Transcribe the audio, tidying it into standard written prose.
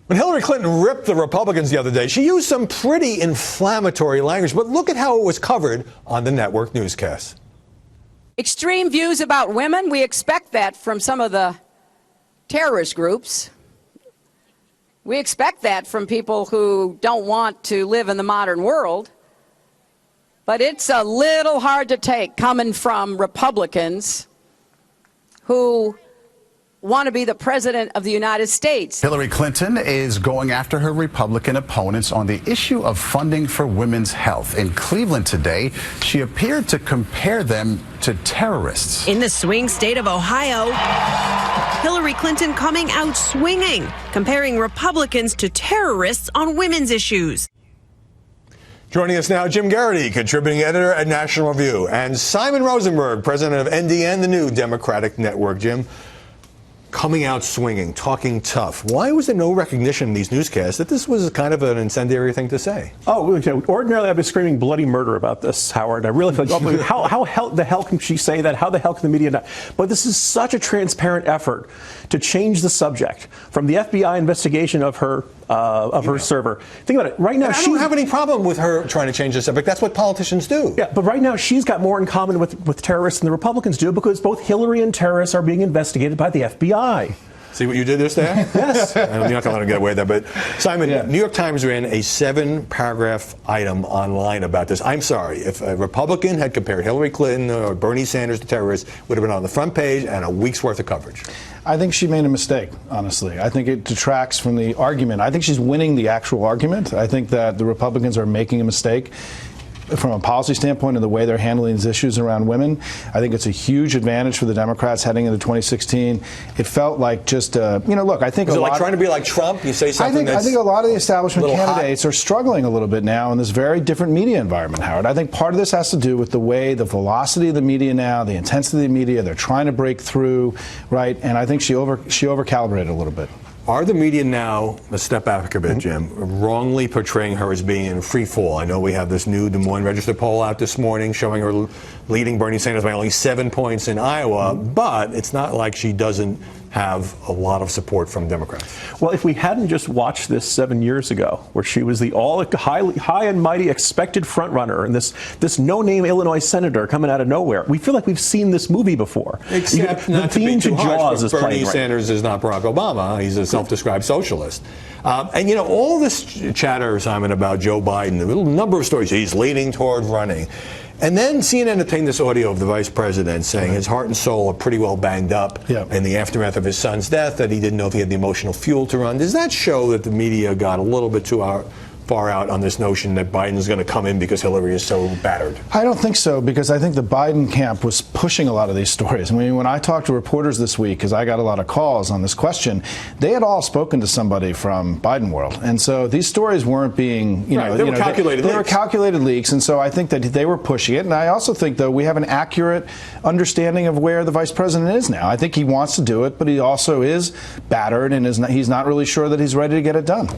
When Hillary Clinton ripped the Republicans the other day, she used some pretty inflammatory language, but look at how it was covered on the network newscast. Extreme views about women, we expect that from some of the terrorist groups. We expect that from people who don't want to live in the modern world. But it's a little hard to take coming from Republicans who want to be the president of the United States. Hillary Clinton is going after her Republican opponents on the issue of funding for women's health. In Cleveland today, she appeared to compare them to terrorists. In the swing state of Ohio, Hillary Clinton coming out swinging, comparing Republicans to terrorists on women's issues. Joining us now, Jim Garrity, contributing editor at National Review, and Simon Rosenberg, president of NDN, the new Democratic network. Jim, coming out swinging, talking tough. Why was there no recognition in these newscasts that this was kind of an incendiary thing to say? Oh, ordinarily I'd be screaming bloody murder about this, Howard. I really feel like, how the hell can she say that? How the hell can the media not? But this is such a transparent effort to change the subject from the FBI investigation of her server. Think about it. Right now, I don't have any problem with her trying to change the subject. That's what politicians do. Yeah, but right now she's got more in common with terrorists than the Republicans do, because both Hillary and terrorists are being investigated by the FBI. See what you did just there? Yes. You're not going to let him get away with that. But Simon, New York Times ran a 7-paragraph item online about this. I'm sorry, if a Republican had compared Hillary Clinton or Bernie Sanders to terrorists, it would have been on the front page and a week's worth of coverage. I think she made a mistake, honestly. I think it detracts from the argument. I think she's winning the actual argument. I think that the Republicans are making a mistake from a policy standpoint in the way they're handling these issues around women. I think it's a huge advantage for the Democrats heading into 2016. It felt like just, look, I think Is it like trying to be like Trump? You say something I think a lot of the establishment candidates are struggling a little bit now in this very different media environment, Howard. I think part of this has to do with the way, the velocity of the media now, the intensity of the media, they're trying to break through, right? And I think she overcalibrated a little bit. Are the media now, let's step back a bit, Jim, wrongly portraying her as being in free fall? I know we have this new Des Moines Register poll out this morning showing her leading Bernie Sanders by only 7 points in Iowa, but it's not like she doesn't have a lot of support from Democrats. Well, if we hadn't just watched this 7 years ago, where she was the high and mighty expected frontrunner, and this no-name Illinois senator coming out of nowhere, we feel like we've seen this movie before. Except not to be too harsh, but Bernie Sanders is not Barack Obama. He's a self-described socialist. And, all this chatter, Simon, about Joe Biden, a little number of stories, he's leaning toward running. And then CNN obtained this audio of the vice president saying his heart and soul are pretty well banged up in the aftermath of his son's death, that he didn't know if he had the emotional fuel to run. Does that show that the media got a little bit too far out on this notion that Biden's going to come in because Hillary is so battered? I don't think so, because I think the Biden camp was pushing a lot of these stories. I mean, when I talked to reporters this week, because I got a lot of calls on this question, they had all spoken to somebody from Biden world. And so these stories weren't being, they were calculated leaks. And so I think that they were pushing it. And I also think, though, we have an accurate understanding of where the vice president is now. I think he wants to do it, but he also is battered and he's not really sure that he's ready to get it done.